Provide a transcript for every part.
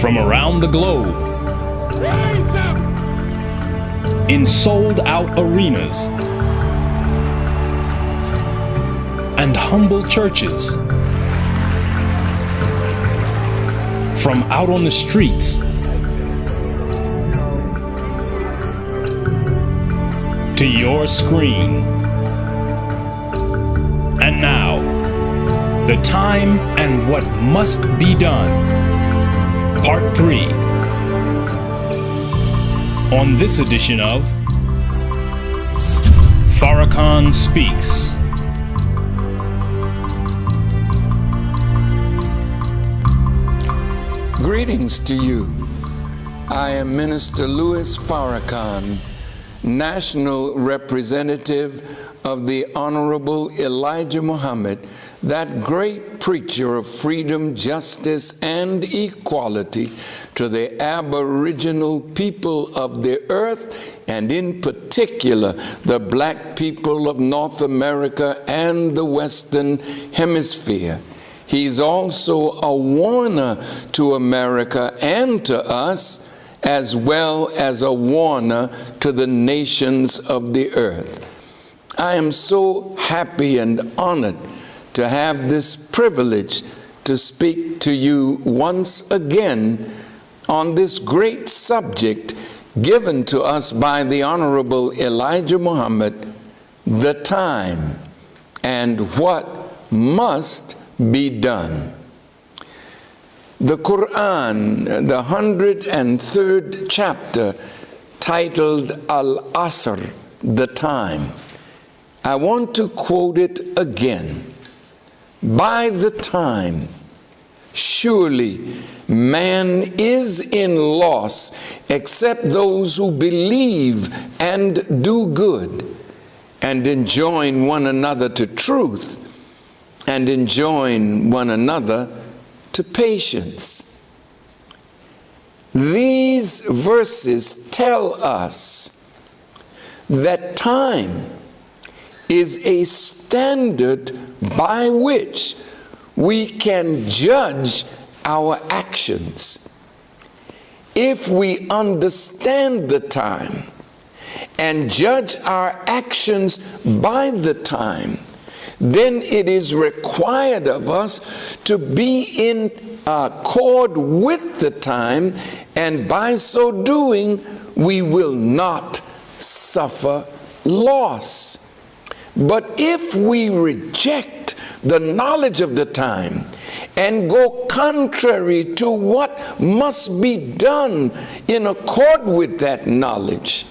from around the globe, in sold-out arenas and humble churches, from out on the streets to your screen. And now, the time and what must be done. Part 3. On this edition of Farrakhan Speaks. Greetings to you. I am Minister Louis Farrakhan, National Representative of the Honorable Elijah Muhammad, that great preacher of freedom, justice, and equality to the Aboriginal people of the earth, and in particular, the black people of North America and the Western Hemisphere. He's also a warner to America and to us, as well as a warner to the nations of the earth. I am so happy and honored to have this privilege to speak to you once again on this great subject given to us by the Honorable Elijah Muhammad, the time and what must be done. The Quran, the 103rd chapter, titled Al-Asr, the time. I want to quote it again. By the time, surely man is in loss, except those who believe and do good, and enjoin one another to truth, and enjoin one another to patience. These verses tell us that time is a standard by which we can judge our actions. If we understand the time and judge our actions by the time, then it is required of us to be in accord with the time, and by so doing, we will not suffer loss. But if we reject the knowledge of the time and go contrary to what must be done in accord with that knowledge,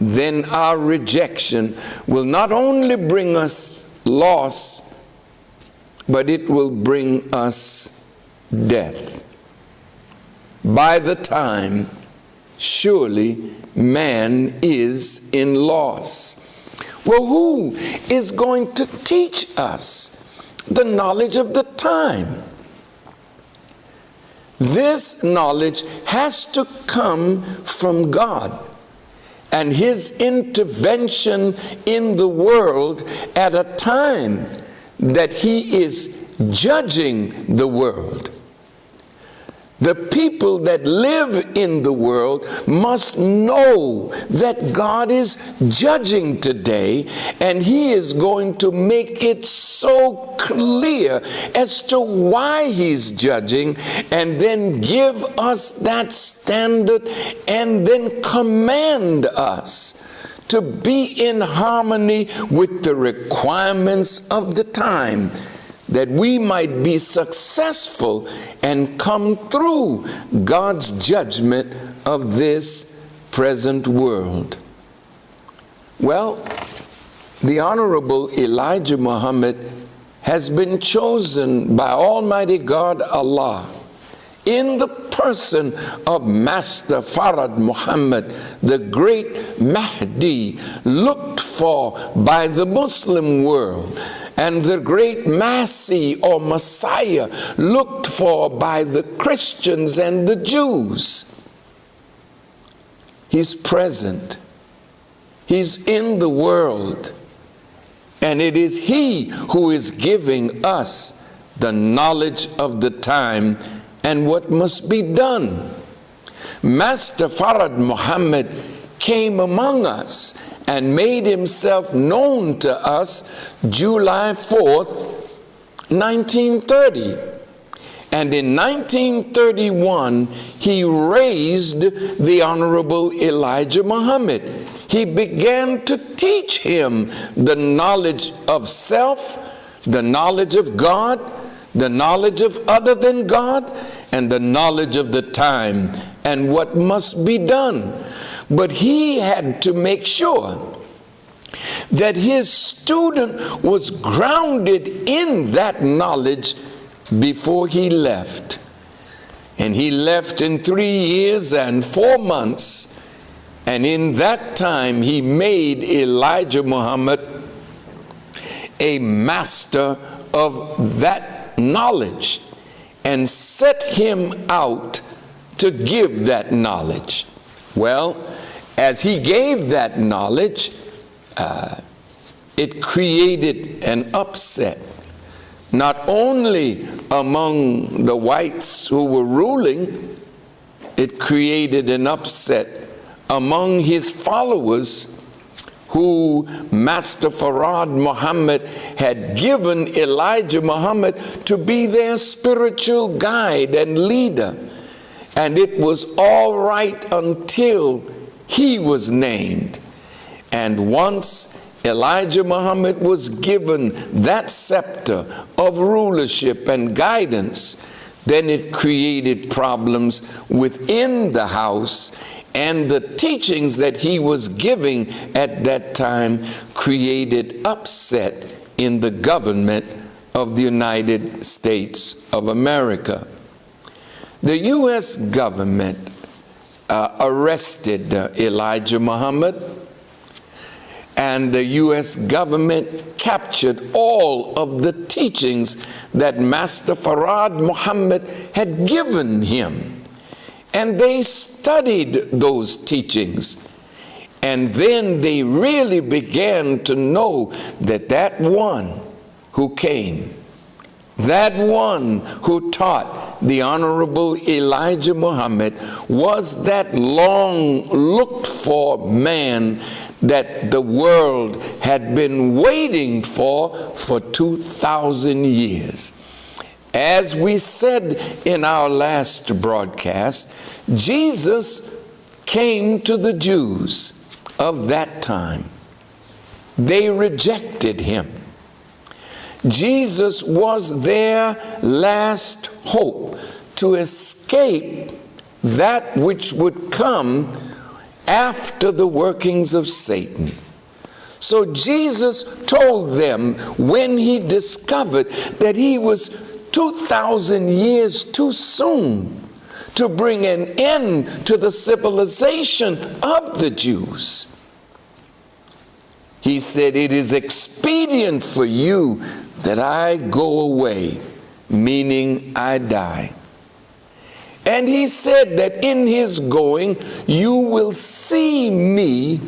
then our rejection will not only bring us loss, but it will bring us death. By the time, surely man is in loss. Well, who is going to teach us the knowledge of the time? This knowledge has to come from God and His intervention in the world at a time that He is judging the world. The people that live in the world must know that God is judging today, and He is going to make it so clear as to why He's judging, and then give us that standard and then command us to be in harmony with the requirements of the time, that we might be successful and come through God's judgment of this present world. Well, the Honorable Elijah Muhammad has been chosen by Almighty God Allah in the person of Master Farad Muhammad, the great Mahdi, looked for by the Muslim world, and the great Masih or Messiah, looked for by the Christians and the Jews. He's present. He's in the world. And it is He who is giving us the knowledge of the time and what must be done. Master Farad Muhammad came among us and made himself known to us July 4th, 1930. And in 1931, he raised the Honorable Elijah Muhammad. He began to teach him the knowledge of self, the knowledge of God, the knowledge of other than God, and the knowledge of the time and what must be done. But he had to make sure that his student was grounded in that knowledge before he left. And he left in 3 years and 4 months, and in that time he made Elijah Muhammad a master of that knowledge and set him out to give that knowledge. Well, as he gave that knowledge, it created an upset, not only among the whites who were ruling, it created an upset among his followers who Master Farad Muhammad had given Elijah Muhammad to be their spiritual guide and leader. And it was all right until he was named. And once Elijah Muhammad was given that scepter of rulership and guidance, then it created problems within the house, and the teachings that he was giving at that time created upset in the government of the United States of America. The U.S. government arrested Elijah Muhammad, and the U.S. government captured all of the teachings that Master Farad Muhammad had given him. And they studied those teachings. And then they really began to know that that one who came, that one who taught the Honorable Elijah Muhammad, was that long looked for man that the world had been waiting for 2,000 years. As we said in our last broadcast, Jesus came to the Jews of that time. They rejected him. Jesus was their last hope to escape that which would come after the workings of Satan. So Jesus told them when he discovered that he was 2,000 years too soon to bring an end to the civilization of the Jews, he said, "It is expedient for you that I go away," meaning I die. And he said that in his going, you will see me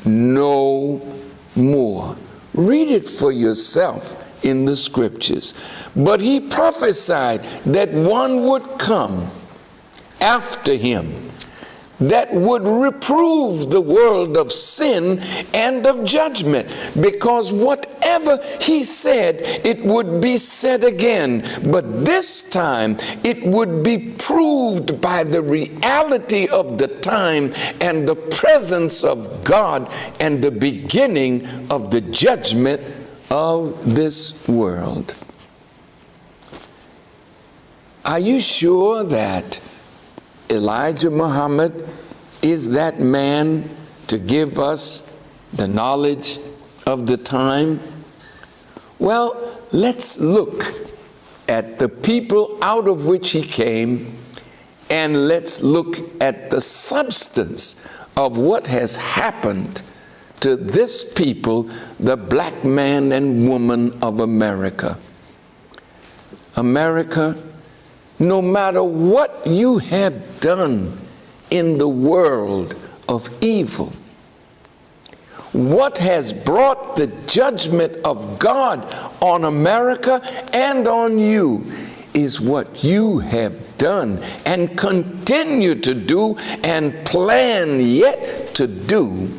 no more. Read it for yourself in the scriptures. But he prophesied that one would come after him that would reprove the world of sin and of judgment, because whatever he said, it would be said again, but this time it would be proved by the reality of the time and the presence of God and the beginning of the judgment of this world. Are you sure that Elijah Muhammad is that man to give us the knowledge of the time? Well, let's look at the people out of which he came, and let's look at the substance of what has happened to this people, the black man and woman of America. America, no matter what you have done in the world of evil, what has brought the judgment of God on America and on you is what you have done and continue to do and plan yet to do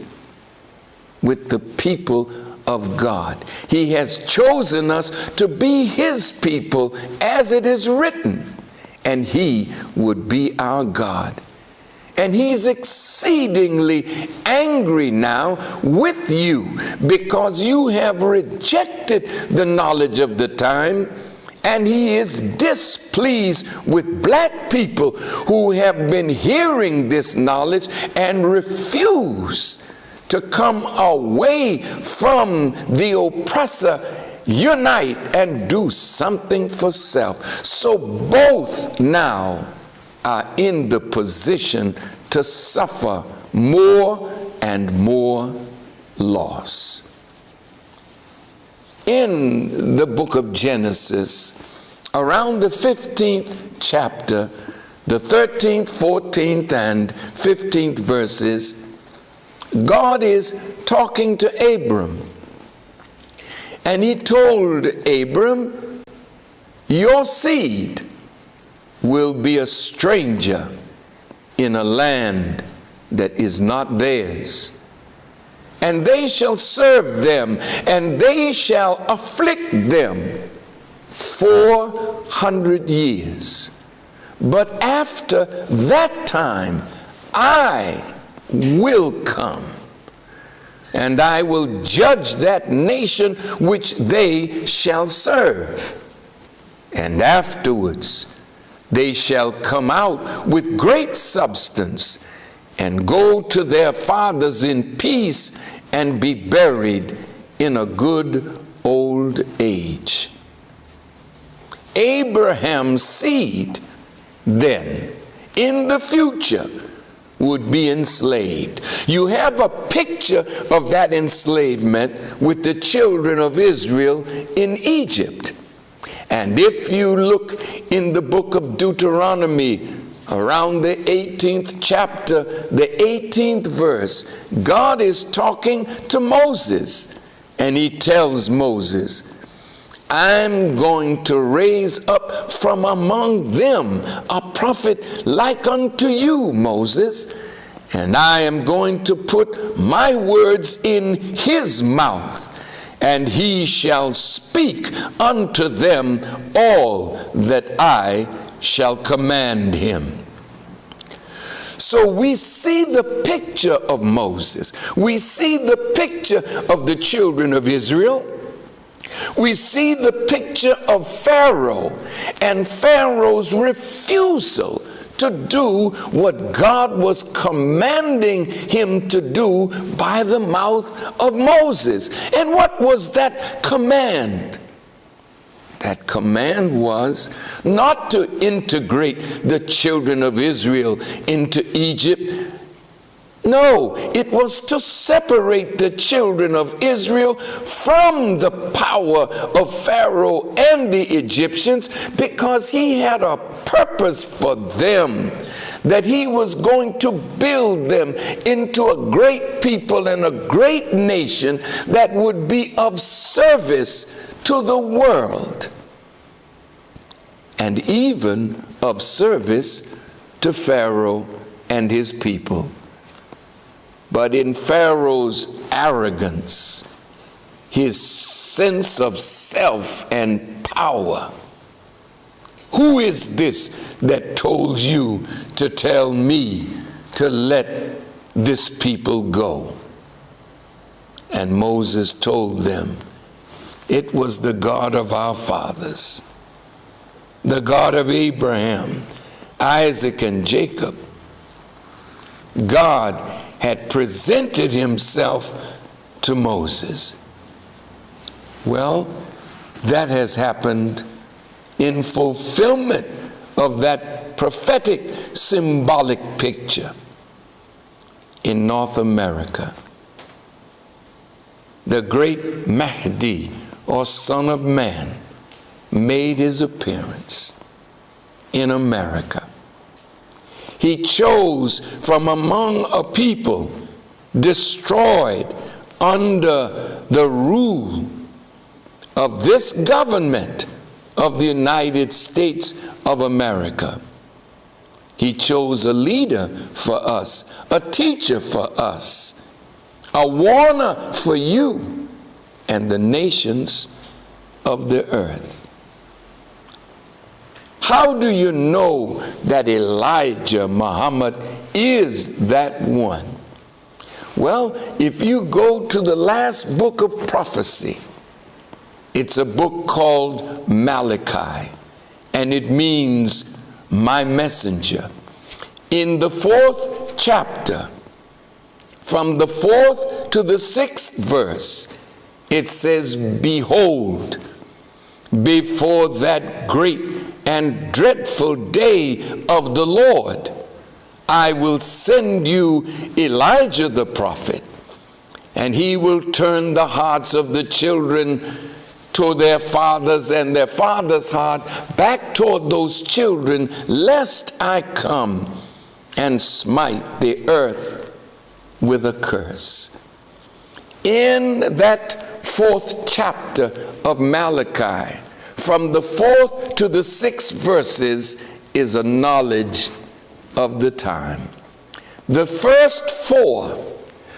with the people of God. He has chosen us to be his people, as it is written, and he would be our God. And he's exceedingly angry now with you because you have rejected the knowledge of the time, and he is displeased with black people who have been hearing this knowledge and refuse to come away from the oppressor. Unite and do something for self. So both now are in the position to suffer more and more loss. In the book of Genesis, around the 15th chapter, the 13th, 14th, and 15th verses, God is talking to Abram. And he told Abram, your seed will be a stranger in a land that is not theirs. And they shall serve them, and they shall afflict them 400 years. But after that time, I will come, and I will judge that nation which they shall serve. And afterwards they shall come out with great substance and go to their fathers in peace and be buried in a good old age. Abraham's seed then in the future would be enslaved. You have a picture of that enslavement with the children of Israel in Egypt. And if you look in the book of Deuteronomy, around the 18th chapter, the 18th verse, God is talking to Moses, and he tells Moses, I'm going to raise up from among them a prophet like unto you, Moses, and I am going to put my words in his mouth, and he shall speak unto them all that I shall command him. So we see the picture of Moses. We see the picture of the children of Israel. We see the picture of Pharaoh and Pharaoh's refusal to do what God was commanding him to do by the mouth of Moses. And what was that command? That command was not to integrate the children of Israel into Egypt. No, it was to separate the children of Israel from the power of Pharaoh and the Egyptians, because he had a purpose for them, that he was going to build them into a great people and a great nation that would be of service to the world, and even of service to Pharaoh and his people. But in Pharaoh's arrogance, his sense of self and power, who is this that told you to tell me to let this people go? And Moses told them, it was the God of our fathers, the God of Abraham, Isaac, and Jacob. God had presented himself to Moses. Well, that has happened in fulfillment of that prophetic symbolic picture in North America. The great Mahdi, or Son of Man, made his appearance in America. He chose from among a people destroyed under the rule of this government of the United States of America. He chose a leader for us, a teacher for us, a warner for you and the nations of the earth. How do you know that Elijah Muhammad is that one? Well, if you go to the last book of prophecy, it's a book called Malachi, and it means my messenger. In the 4th chapter, from the 4th to the 6th verse, it says, behold, before that great and dreadful day of the Lord, I will send you Elijah the prophet, and he will turn the hearts of the children to their fathers and their fathers' heart back toward those children, lest I come and smite the earth with a curse. In that 4th chapter of Malachi, from the 4th to the 6th verses, is a knowledge of the time. The first 4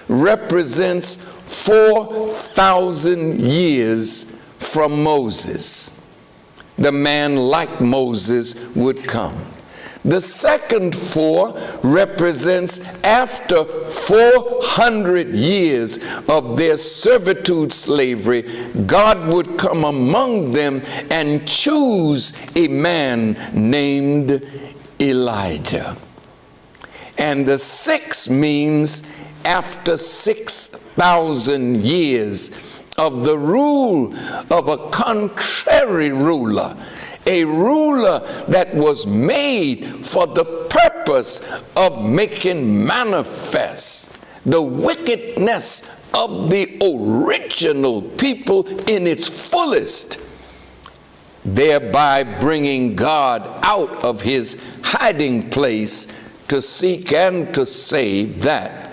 represents 4,000 years from Moses. The man like Moses would come. The second 4 represents after 400 years of their servitude slavery, God would come among them and choose a man named Elijah. And the 6 means after 6,000 years of the rule of a contrary ruler, a ruler that was made for the purpose of making manifest the wickedness of the original people in its fullest, thereby bringing God out of his hiding place to seek and to save that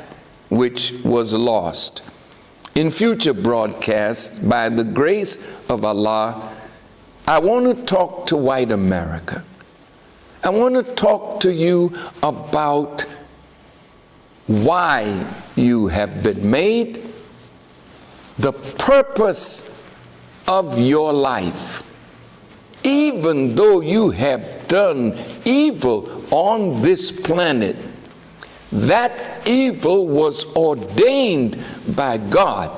which was lost. In future broadcasts, by the grace of Allah, I want to talk to white America. I want to talk to you about why you have been made, the purpose of your life. Even though you have done evil on this planet, that evil was ordained by God.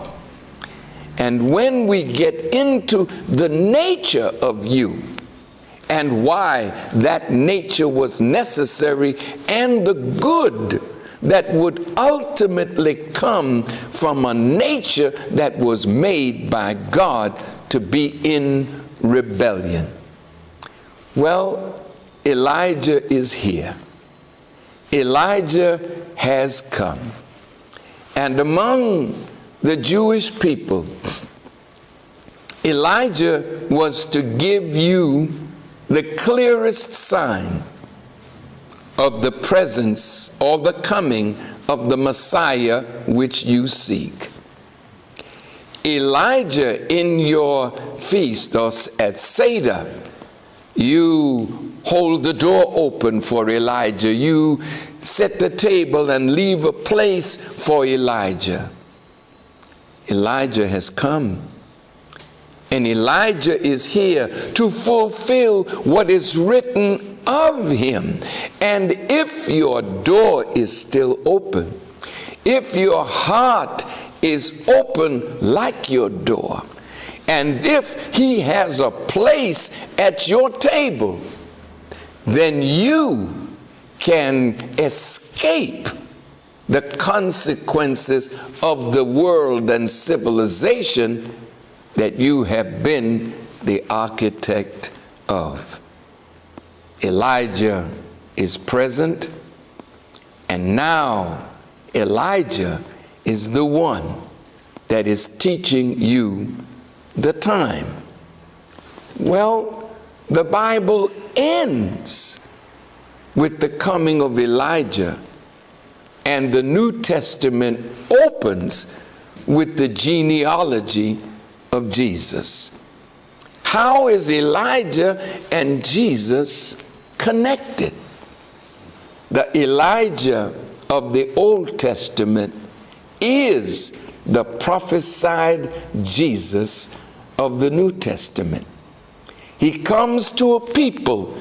And when we get into the nature of you and why that nature was necessary and the good that would ultimately come from a nature that was made by God to be in rebellion. Well, Elijah is here. Elijah has come. And among the Jewish people, Elijah was to give you the clearest sign of the presence or the coming of the Messiah which you seek. Elijah, in your feast or at Seder, you hold the door open for Elijah. You set the table and leave a place for Elijah. Elijah has come, and Elijah is here to fulfill what is written of him. And if your door is still open, if your heart is open like your door, and if he has a place at your table, then you can escape the consequences of the world and civilization that you have been the architect of. Elijah is present, and now Elijah is the one that is teaching you the time. Well, the Bible ends with the coming of Elijah, and the New Testament opens with the genealogy of Jesus. How is Elijah and Jesus connected? The Elijah of the Old Testament is the prophesied Jesus of the New Testament. He comes to a people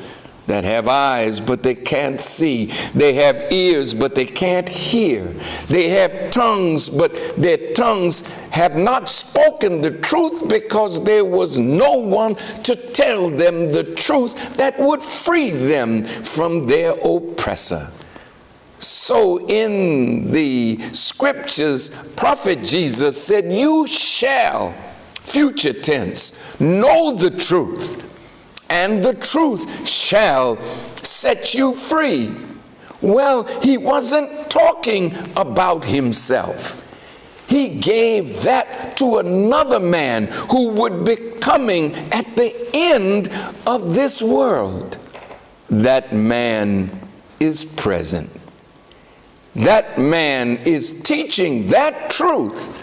that have eyes but they can't see. They have ears but they can't hear. They have tongues but their tongues have not spoken the truth because there was no one to tell them the truth that would free them from their oppressor. So in the scriptures, prophet Jesus said, you shall, future tense, know the truth, and the truth shall set you free. Well, he wasn't talking about himself. He gave that to another man who would be coming at the end of this world. That man is present. That man is teaching that truth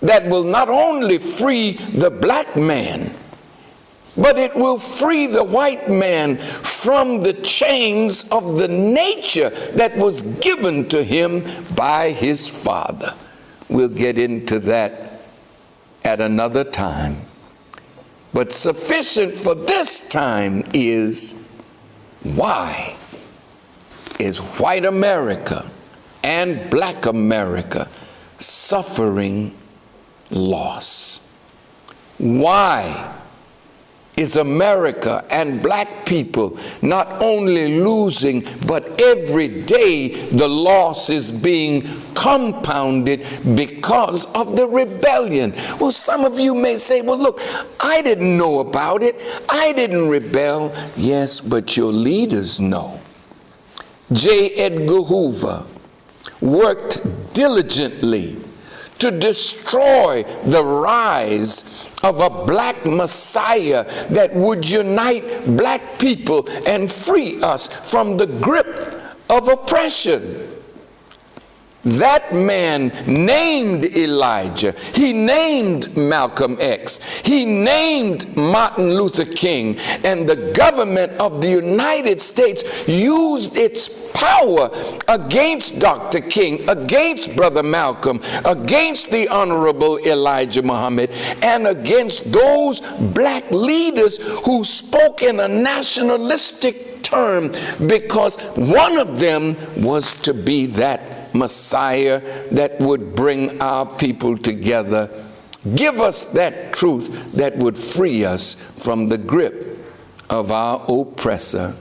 that will not only free the black man, but it will free the white man from the chains of the nature that was given to him by his father. We'll get into that at another time. But sufficient for this time is, why is white America and black America suffering loss? Why is America and black people not only losing, but every day the loss is being compounded because of the rebellion? Well, some of you may say, well, look, I didn't know about it. I didn't rebel. Yes, but your leaders know. J. Edgar Hoover worked diligently to destroy the rise of a black Messiah that would unite black people and free us from the grip of oppression. That man named Elijah. He named Malcolm X. He named Martin Luther King. And the government of the United States used its power against Dr. King, against Brother Malcolm, against the Honorable Elijah Muhammad, and against those black leaders who spoke in a nationalistic term, because one of them was to be that Messiah that would bring our people together. Give us that truth that would free us from the grip of our oppressor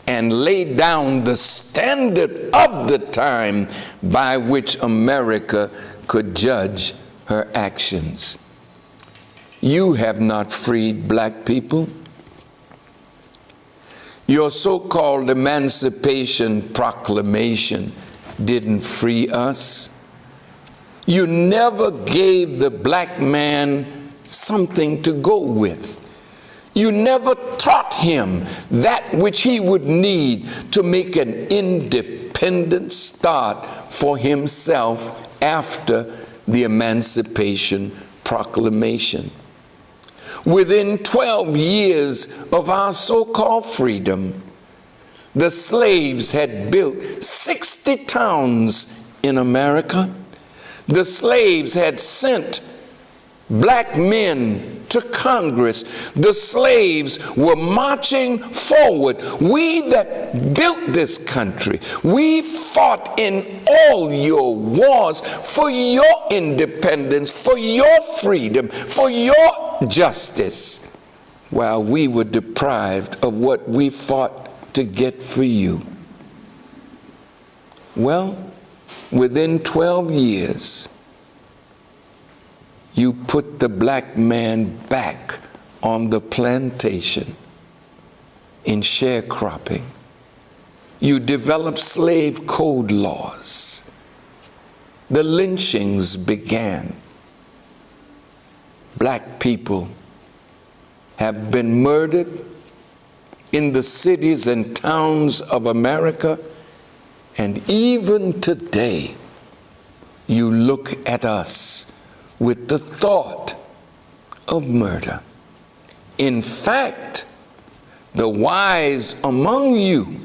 and lay down the standard of the time by which America could judge her actions. You have not freed black people. Your so-called Emancipation Proclamation didn't free us. You never gave the black man something to go with. You never taught him that which he would need to make an independent start for himself after the Emancipation Proclamation. Within 12 years of our so-called freedom, the slaves had built 60 towns in America. The slaves had sent black men to Congress. The slaves were marching forward. We that built this country, we fought in all your wars for your independence, for your freedom, for your justice, while we were deprived of what we fought to get for you. Well, within 12 years, you put the black man back on the plantation in sharecropping. You developed slave code laws. The lynchings began. Black people have been murdered in the cities and towns of America, and even today, you look at us with the thought of murder. In fact, the wise among you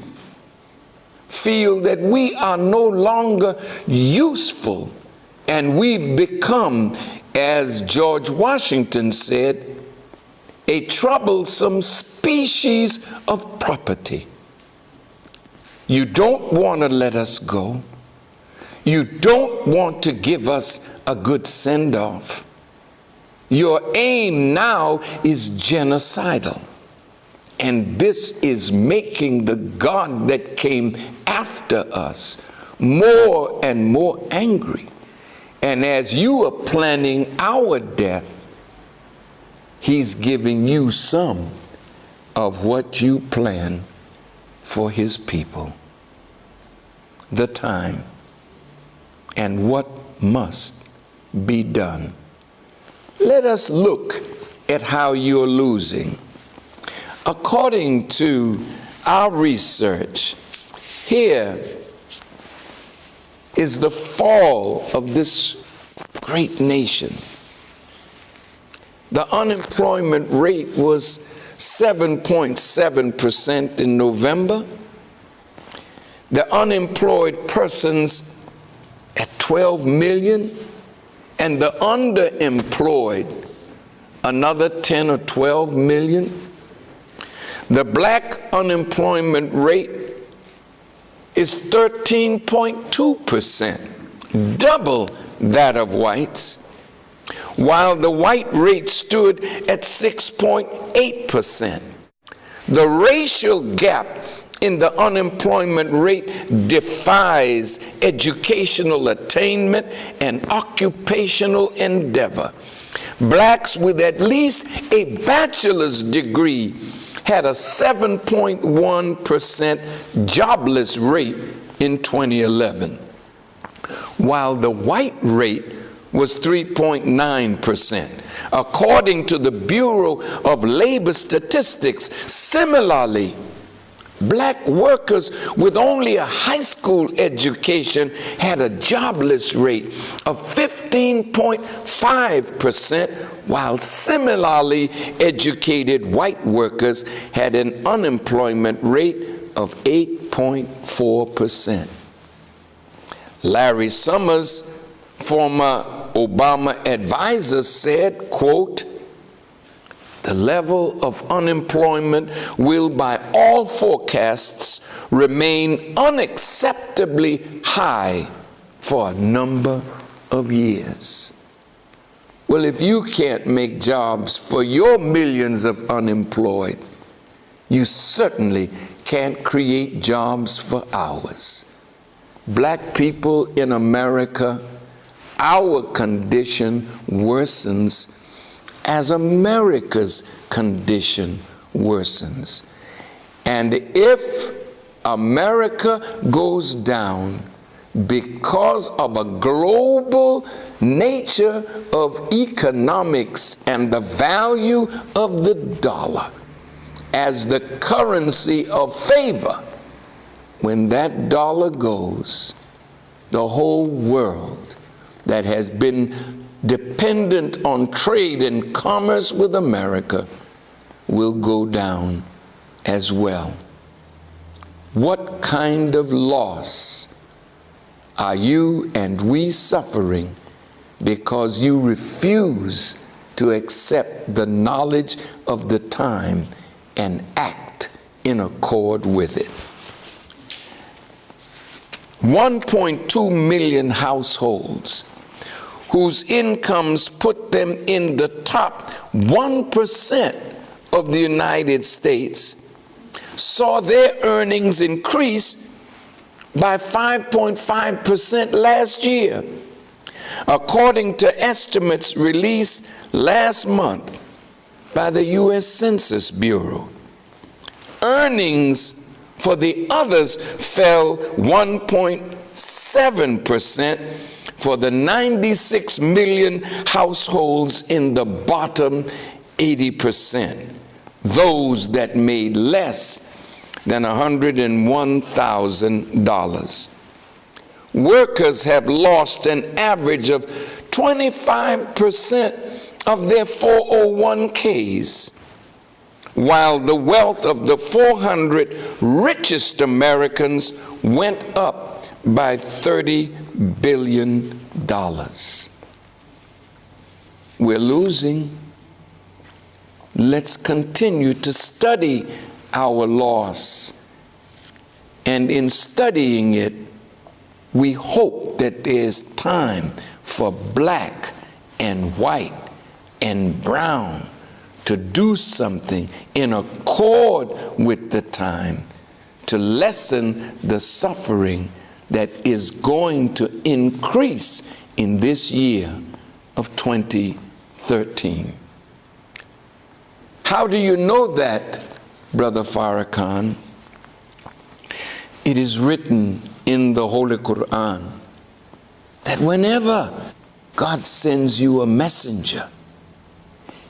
feel that we are no longer useful, and we've become, as George Washington said, a troublesome species of property. You don't want to let us go. You don't want to give us a good send-off. Your aim now is genocidal. And this is making the God that came after us more and more angry. And as you are planning our death, he's giving you some of what you plan for his people. The time and what must be done. Let us look at how you're losing. According to our research, here is the fall of this great nation. The unemployment rate was 7.7% in November. The unemployed persons at 12 million, and the underemployed another 10 or 12 million. The black unemployment rate is 13.2%, double that of whites, while the white rate stood at 6.8%. The racial gap in the unemployment rate defies educational attainment and occupational endeavor. Blacks with at least a bachelor's degree had a 7.1% jobless rate in 2011, while the white rate was 3.9%. According to the Bureau of Labor Statistics, similarly, black workers with only a high school education had a jobless rate of 15.5%, while similarly educated white workers had an unemployment rate of 8.4%. Larry Summers, former Obama advisor, said, quote, "The level of unemployment will by all forecasts remain unacceptably high for a number of years." Well, if you can't make jobs for your millions of unemployed, you certainly can't create jobs for ours. Black people in America, our condition worsens as America's condition worsens. And if America goes down because of a global nature of economics and the value of the dollar as the currency of favor, when that dollar goes, the whole world that has been dependent on trade and commerce with America will go down as well. What kind of loss are you and we suffering because you refuse to accept the knowledge of the time and act in accord with it? 1.2 million households whose incomes put them in the top 1% of the United States saw their earnings increase by 5.5% last year. According to estimates released last month by the U.S. Census Bureau, earnings for the others fell 1.7% for the 96 million households in the bottom 80%, those that made less than $101,000. Workers have lost an average of 25% of their 401ks. while the wealth of the 400 richest Americans went up by $30 billion. We're losing. Let's continue to study our loss. And in studying it, we hope that there's time for black and white and brown to do something in accord with the time to lessen the suffering that is going to increase in this year of 2013. How do you know that, Brother Farrakhan? It is written in the Holy Quran that whenever God sends you a messenger,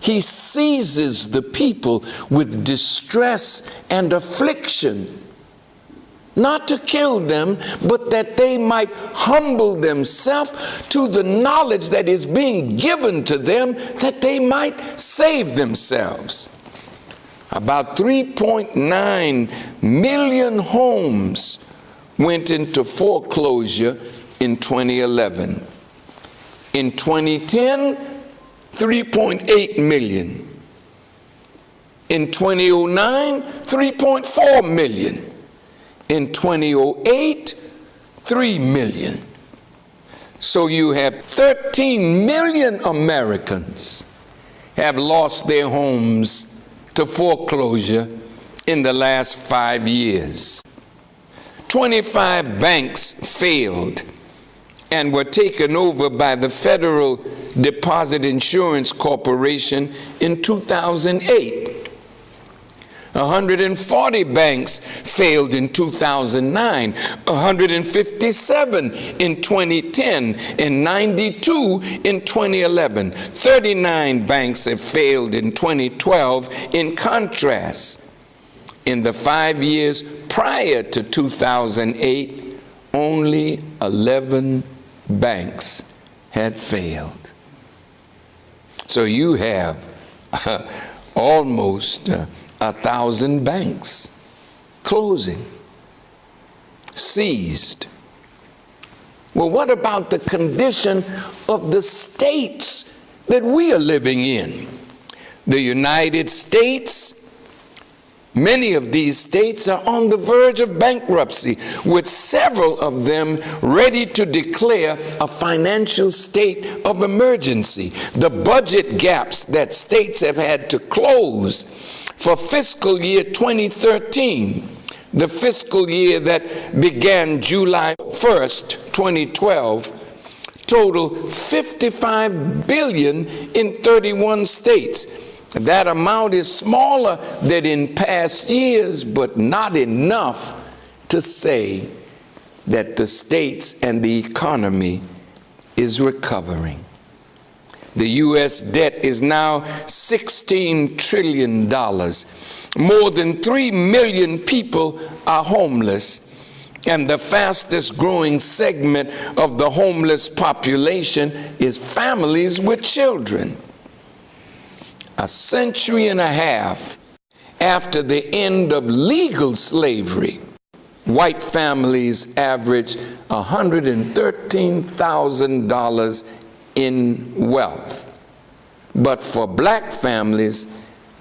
he seizes the people with distress and affliction, not to kill them, but that they might humble themselves to the knowledge that is being given to them, that they might save themselves. About 3.9 million homes went into foreclosure in 2011. In 2010, 3.8 million. In 2009, 3.4 million. In 2008, 3 million. So you have 13 million Americans have lost their homes to foreclosure in the last 5 years. 25 banks failed and were taken over by the Federal Deposit Insurance Corporation in 2008. 140 banks failed in 2009, 157 in 2010, and 92 in 2011. 39 banks have failed in 2012. In contrast, in the 5 years prior to 2008, only 11 banks had failed. So you have almost 1,000 banks closing, seized. Well, what about the condition of the states that we are living in? The United States, many of these states are on the verge of bankruptcy, with several of them ready to declare a financial state of emergency. The budget gaps that states have had to close for fiscal year 2013, the fiscal year that began July 1st, 2012, total $55 billion in 31 states. That amount is smaller than in past years, but not enough to say that the states and the economy is recovering. The U.S. debt is now $16 trillion. More than 3 million people are homeless, and the fastest growing segment of the homeless population is families with children. A century and a half after the end of legal slavery, white families average $113,000 in wealth. But for black families,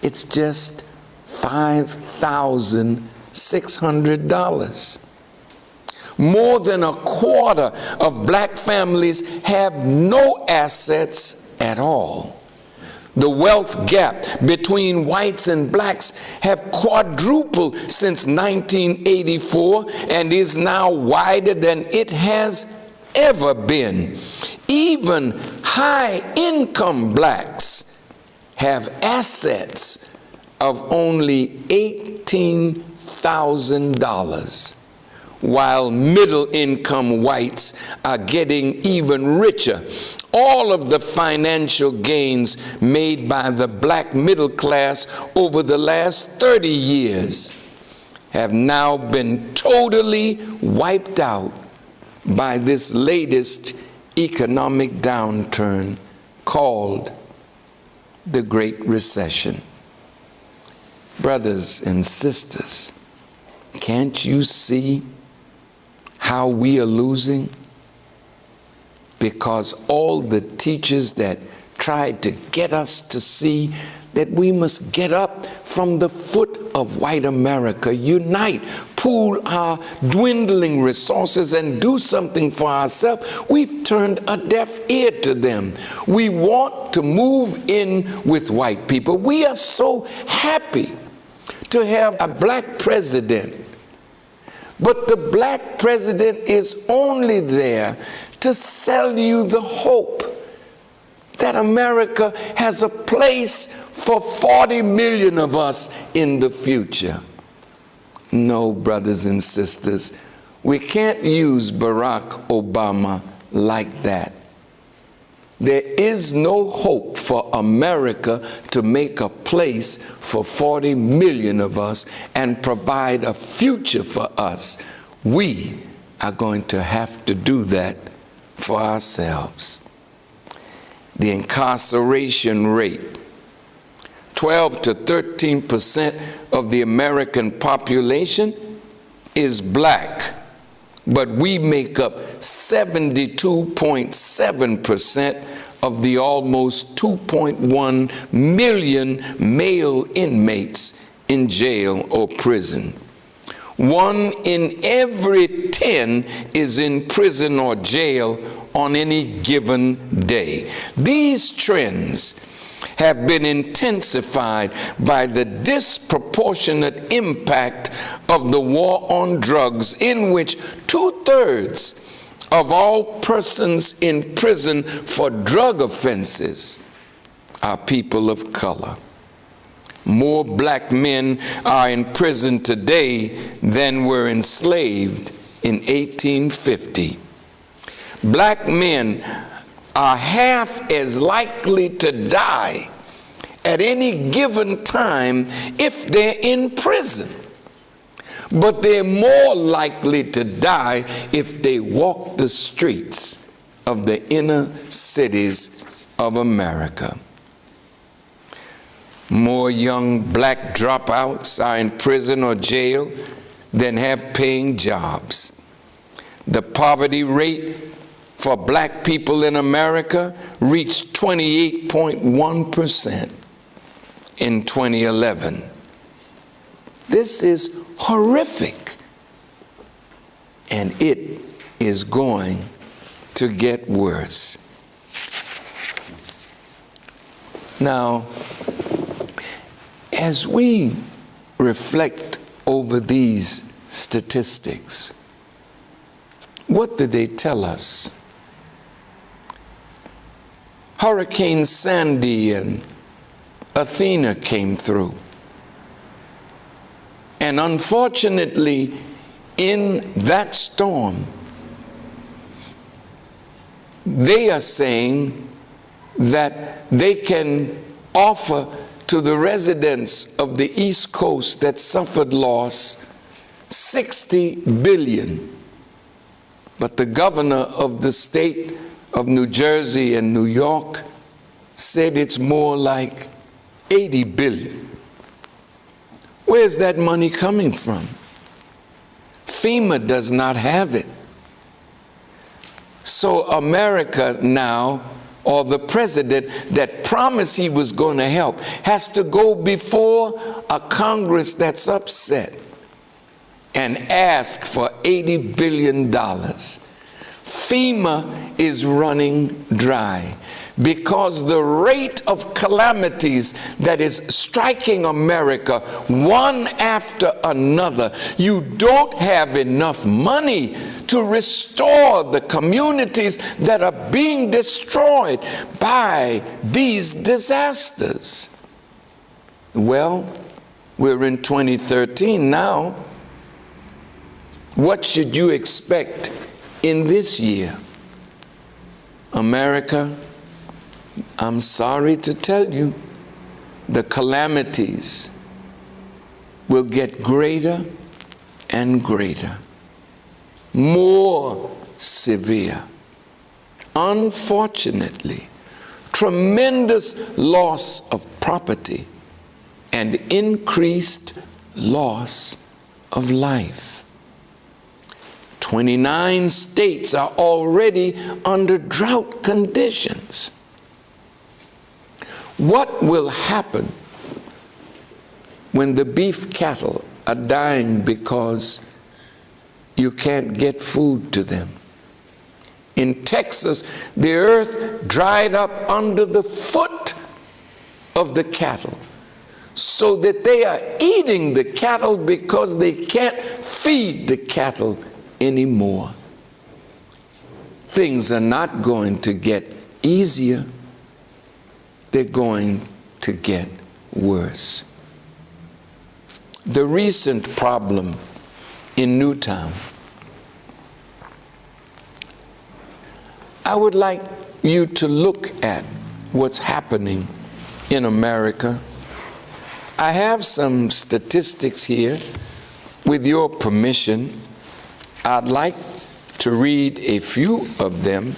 it's just $5,600. More than a quarter of black families have no assets at all. The wealth gap between whites and blacks have quadrupled since 1984 and is now wider than it has ever been. Even high-income blacks have assets of only $18,000, while middle-income whites are getting even richer. All of the financial gains made by the black middle class over the last 30 years have now been totally wiped out by this latest economic downturn called the Great Recession. Brothers and sisters, can't you see how we are losing? Because all the teachers that tried to get us to see that we must get up from the foot of white America, unite, pool our dwindling resources and do something for ourselves. We've turned a deaf ear to them. We want to move in with white people. We are so happy to have a black president, but the black president is only there to sell you the hope that America has a place for 40 million of us in the future. No, brothers and sisters, we can't use Barack Obama like that. There is no hope for America to make a place for 40 million of us and provide a future for us. We are going to have to do that for ourselves. The incarceration rate, 12 to 13% of the American population is black, but we make up 72.7% of the almost 2.1 million male inmates in jail or prison. 1 in every 10 is in prison or jail on any given day. These trends have been intensified by the disproportionate impact of the war on drugs, in which 2/3 of all persons in prison for drug offenses are people of color. More black men are in prison today than were enslaved in 1850. Black men are half as likely to die at any given time if they're in prison, but they're more likely to die if they walk the streets of the inner cities of America. More young black dropouts are in prison or jail than have paying jobs. The poverty rate for black people in America reached 28.1% in 2011. This is horrific, and it is going to get worse. Now, as we reflect over these statistics, what do they tell us? Hurricane Sandy and Athena came through. And unfortunately, in that storm, they are saying that they can offer to the residents of the East Coast that suffered loss $60 billion. But the governor of the state of New Jersey and New York said it's more like $80 billion. Where's that money coming from? FEMA does not have it. So America now, or the president that promised he was going to help, has to go before a Congress that's upset and ask for $80 billion. FEMA is running dry because the rate of calamities that is striking America one after another, you don't have enough money to restore the communities that are being destroyed by these disasters. Well, we're in 2013 now. What should you expect in this year? America, I'm sorry to tell you, the calamities will get greater and greater, more severe. Unfortunately, tremendous loss of property and increased loss of life. 29 states are already under drought conditions. What will happen when the beef cattle are dying because you can't get food to them? In Texas, the earth dried up under the foot of the cattle, so that they are eating the cattle because they can't feed the cattle anymore. Things are not going to get easier. They're going to get worse. The recent problem in Newtown. I would like you to look at what's happening in America. I have some statistics here. With your permission, I'd like to read a few of them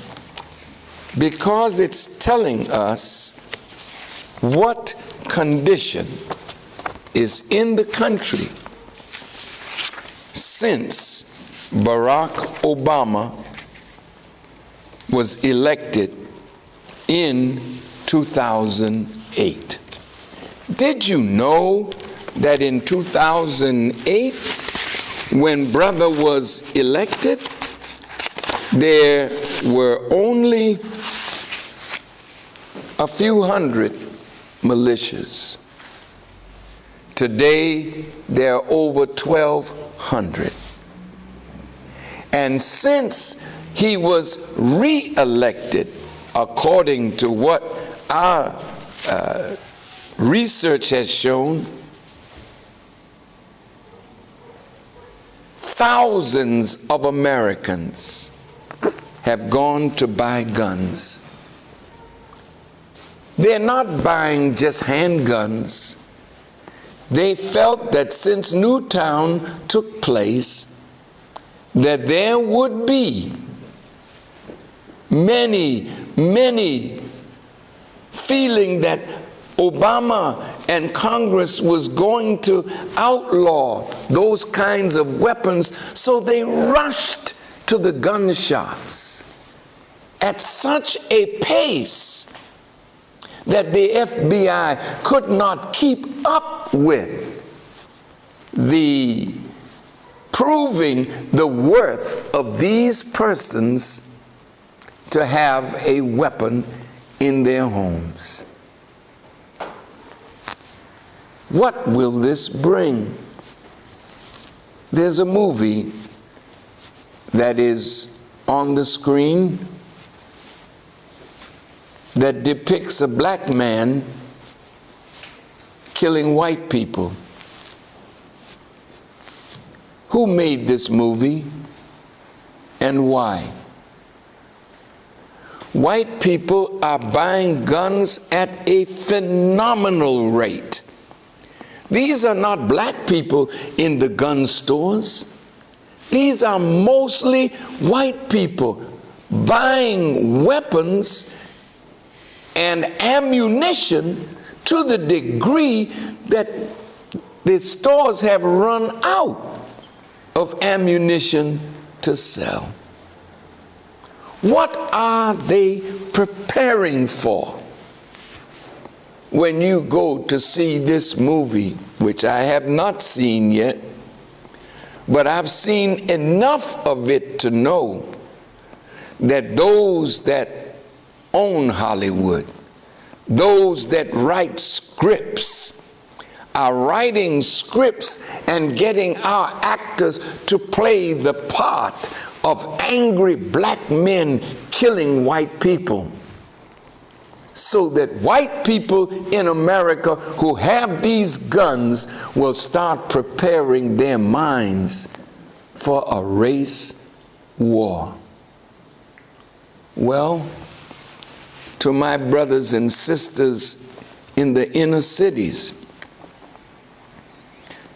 because it's telling us what condition is in the country since Barack Obama was elected in 2008. Did you know that in 2008, when brother was elected, there were only a few hundred militias? Today, there are over 1,200. And since he was re-elected, according to what our research has shown, thousands of Americans have gone to buy guns. They're not buying just handguns. They felt that since Newtown took place, that there would be many feeling that Obama and Congress was going to outlaw those kinds of weapons, so they rushed to the gun shops at such a pace that the FBI could not keep up with the proving the worth of these persons to have a weapon in their homes. What will this bring? There's a movie that is on the screen that depicts a black man killing white people. Who made this movie and why? White people are buying guns at a phenomenal rate. These are not black people in the gun stores. These are mostly white people buying weapons and ammunition to the degree that the stores have run out of ammunition to sell. What are they preparing for? When you go to see this movie, which I have not seen yet, but I've seen enough of it to know that those that own Hollywood, those that write scripts, are writing scripts and getting our actors to play the part of angry black men killing white people, so that white people in America who have these guns will start preparing their minds for a race war. Well, to my brothers and sisters in the inner cities,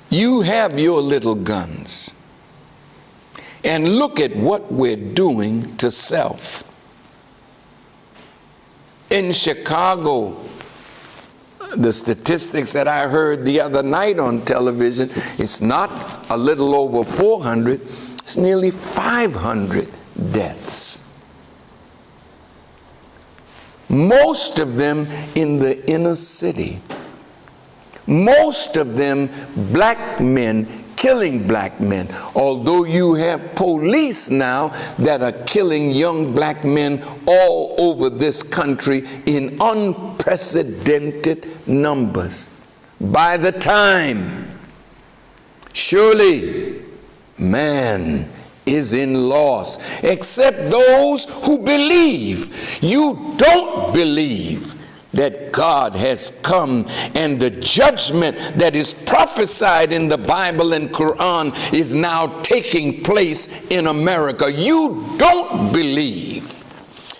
you have your little guns, and look at what we're doing to self. In Chicago, the statistics that I heard the other night on television, it's not a little over 400, it's nearly 500 deaths. Most of them in the inner city. Most of them black men killing black men. Although you have police now that are killing young black men all over this country in unprecedented numbers. By the time, surely, man is in loss, except those who believe. You don't believe that God has come, and the judgment that is prophesied in the Bible and Quran is now taking place in America. You don't believe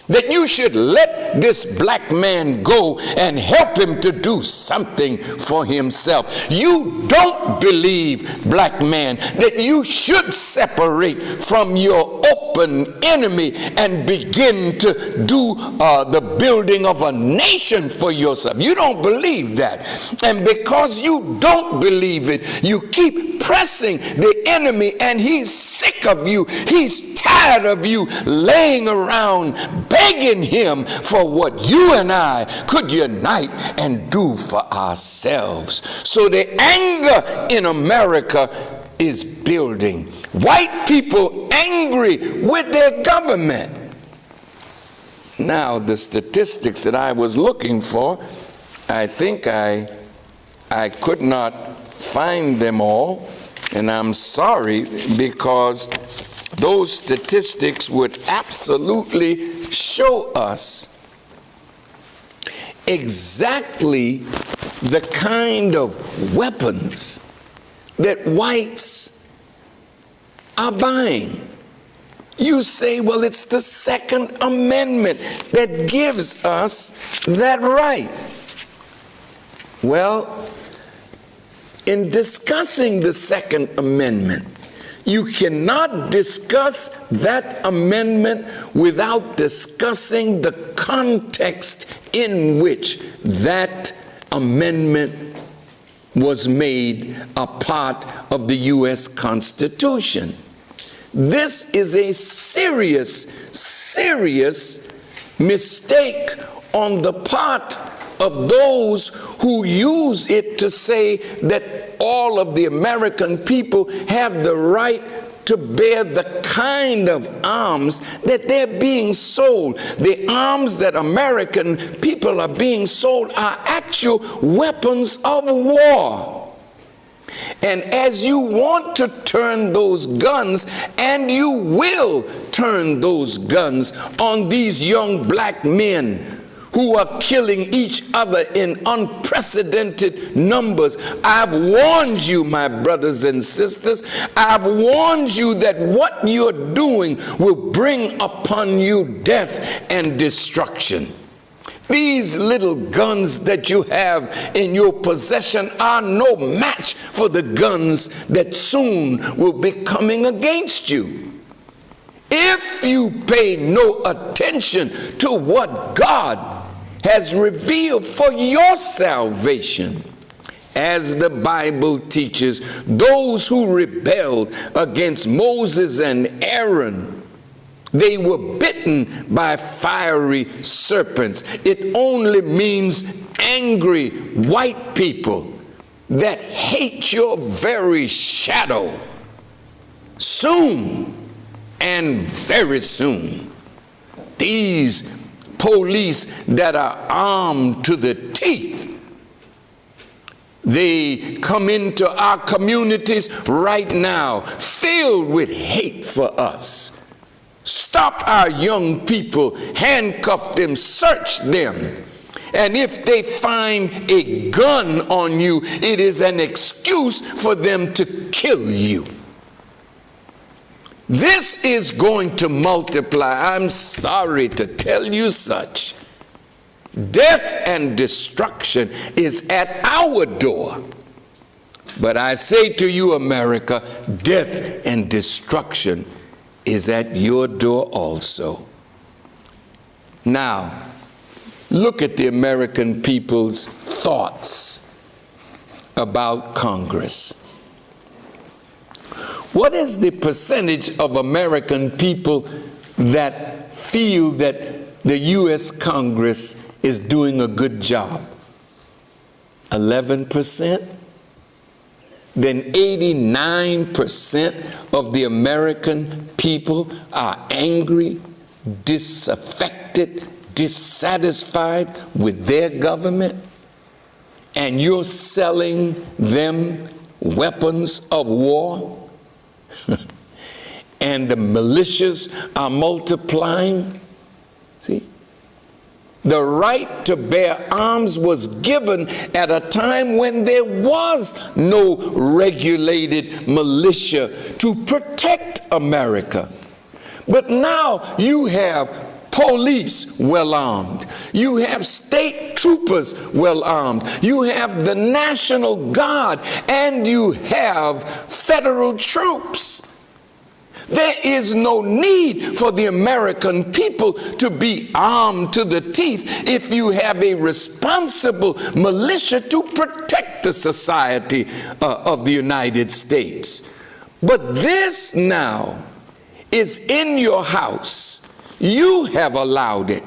that you should let this black man go and help him to do something for himself. You don't believe, black man, that you should separate from your open enemy and begin to do the building of a nation for yourself. You don't believe that. And because you don't believe it, you keep pressing the enemy, and he's sick of you. He's tired of you laying around begging him for what you and I could unite and do for ourselves. So the anger in America is building. White people angry with their government. Now, the statistics that I was looking for, I think I could not find them all, and I'm sorry, because those statistics would absolutely show us exactly the kind of weapons that whites are buying. You say, well, it's the Second Amendment that gives us that right. Well, in discussing the Second Amendment, you cannot discuss that amendment without discussing the context in which that amendment was made a part of the U.S. Constitution. This is a serious, serious mistake on the part of those who use it to say that all of the American people have the right to bear the kind of arms that they're being sold. The arms that American people are being sold are actual weapons of war. And as you want to turn those guns, and you will turn those guns on these young black men who are killing each other in unprecedented numbers. I've warned you, my brothers and sisters. I've warned you that what you're doing will bring upon you death and destruction. These little guns that you have in your possession are no match for the guns that soon will be coming against you. If you pay no attention to what God has revealed for your salvation, as the Bible teaches, those who rebelled against Moses and Aaron, they were bitten by fiery serpents. It only means angry white people that hate your very shadow. Soon, and very soon, these police that are armed to the teeth, they come into our communities right now filled with hate for us. Stop our young people, handcuff them, search them. And if they find a gun on you, it is an excuse for them to kill you. This is going to multiply. I'm sorry to tell you such. Death and destruction is at our door. But I say to you, America, death and destruction is at your door also. Now, Look at the American people's thoughts about Congress. What is the percentage of American people that feel that the U.S. Congress is doing a good job? 11%? Then 89% of the American people are angry, disaffected, dissatisfied with their government, and you're selling them weapons of war, and the militias are multiplying. See? The right to bear arms was given at a time when there was no regulated militia to protect America. But now you have police well armed. You have state troopers well armed. You have the National Guard, and you have federal troops. There is no need for the American people to be armed to the teeth if you have a responsible militia to protect the society of the United States. But this now is in your house. You have allowed it.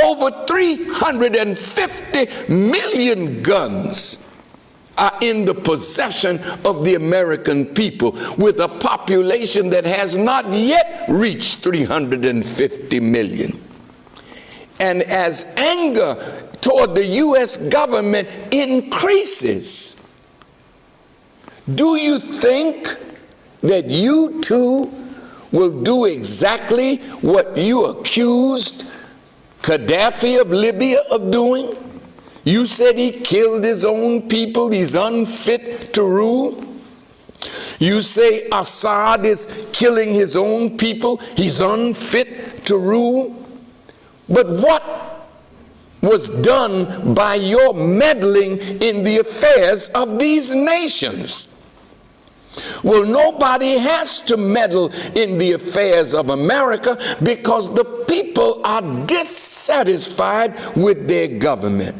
Over 350 million guns are in the possession of the American people, with a population that has not yet reached 350 million. And as anger toward the U.S. government increases, do you think that you too will do exactly what you accused Gaddafi of Libya of doing? You said he killed his own people, he's unfit to rule. You say Assad is killing his own people, he's unfit to rule. But what was done by your meddling in the affairs of these nations? Well, nobody has to meddle in the affairs of America because the people are dissatisfied with their government.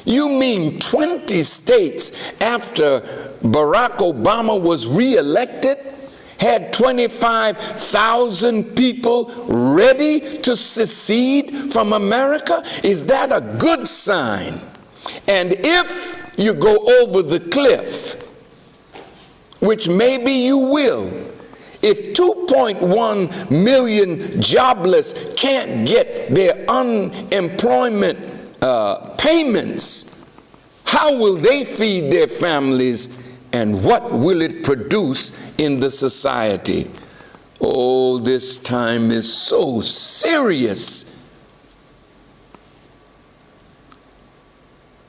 You mean 20 states, after Barack Obama was reelected, had 25,000 people ready to secede from America? Is that a good sign? And if you go over the cliff, which maybe you will, if 2.1 million jobless can't get their unemployment payments, how will they feed their families, and what will it produce in the society? Oh, this time is so serious.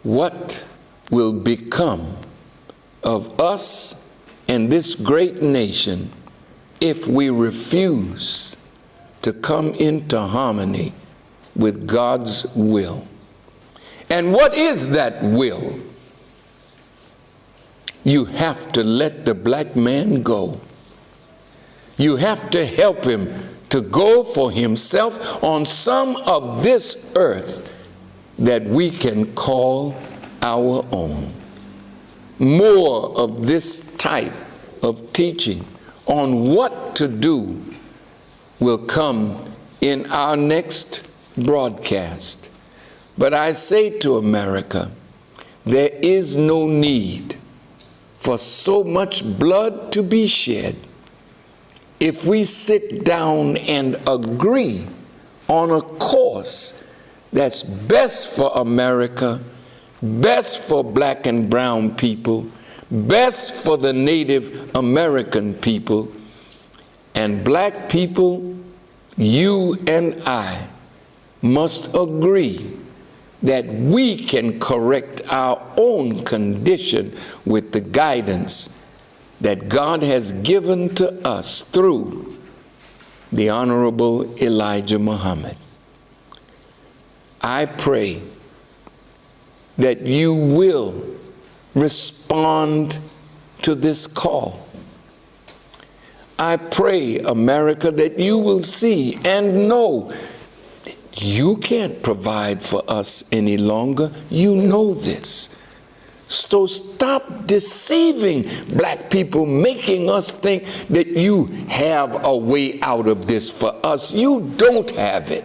What will become of us and this great nation if we refuse to come into harmony with God's will? And what is that will? You have to let the black man go. You have to help him to go for himself on some of this earth that we can call our own. More of this type of teaching on what to do will come in our next broadcast. But I say to America, there is no need for so much blood to be shed if we sit down and agree on a course that's best for America, best for black and brown people, best for the Native American people, and black people, you and I must agree that we can correct our own condition with the guidance that God has given to us through the Honorable Elijah Muhammad. I pray that you will respond to this call. I pray, America, that you will see and know You can't provide for us any longer. You know this. So stop deceiving black people, making us think that you have a way out of this for us. You don't have it.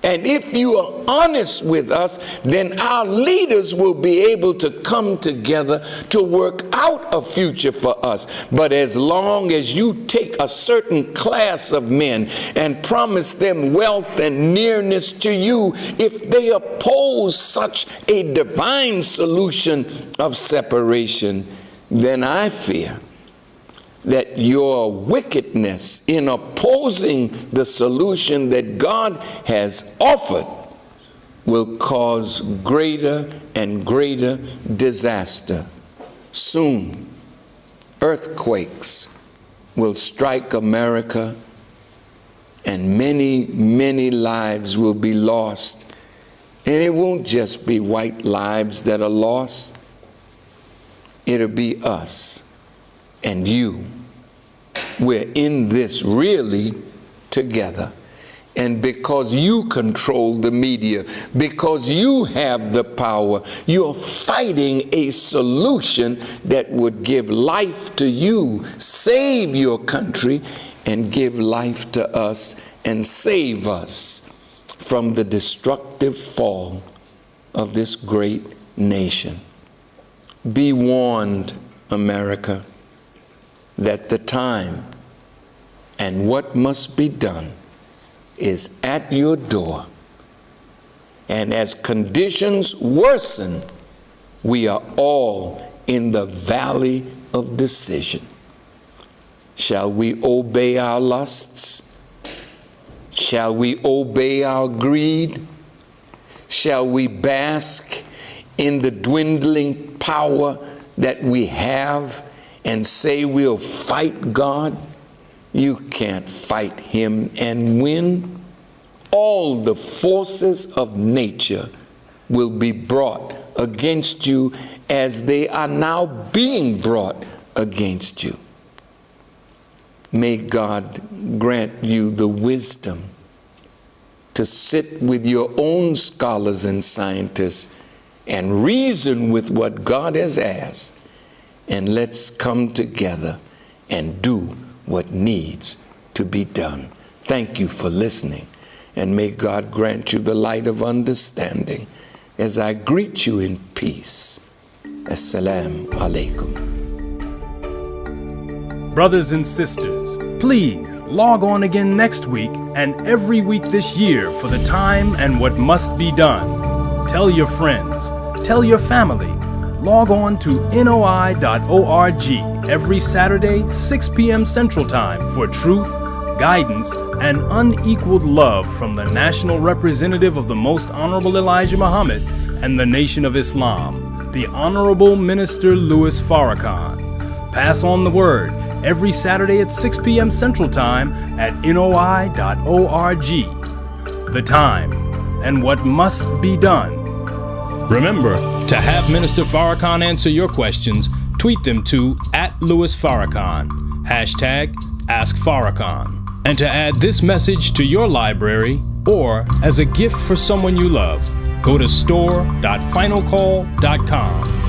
And if you are honest with us, then our leaders will be able to come together to work out a future for us. But as long as you take a certain class of men and promise them wealth and nearness to you, if they oppose such a divine solution of separation, then I fear that your wickedness in opposing the solution that God has offered will cause greater and greater disaster. Soon, earthquakes will strike America, and many, many lives will be lost. And it won't just be white lives that are lost. It'll be us and you. We're in this really together. And because you control the media, because you have the power, you're fighting a solution that would give life to you, save your country, and give life to us and save us from the destructive fall of this great nation. Be warned, America, that the time and what must be done is at your door. And as conditions worsen, we are all in the valley of decision. Shall we obey our lusts? Shall we obey our greed? Shall we bask in the dwindling power that we have and say we'll fight God? You can't fight him and win. All the forces of nature will be brought against you as they are now being brought against you. May God grant you the wisdom to sit with your own scholars and scientists and reason with what God has asked. And let's come together and do what needs to be done. Thank you for listening, and may God grant you the light of understanding as I greet you in peace. Assalamu alaikum. Brothers and sisters, please log on again next week and every week this year for the time and what must be done. Tell your friends, tell your family. Log on to noi.org every Saturday, 6 p.m. Central Time for truth, guidance, and unequaled love from the national representative of the Most Honorable Elijah Muhammad and the Nation of Islam, the Honorable Minister Louis Farrakhan. Pass on the word every Saturday at 6 p.m. Central Time at noi.org. The time and what must be done. Remember, to have Minister Farrakhan answer your questions, tweet them to @LouisFarrakhan, #AskFarrakhan. And to add this message to your library or as a gift for someone you love, go to store.finalcall.com.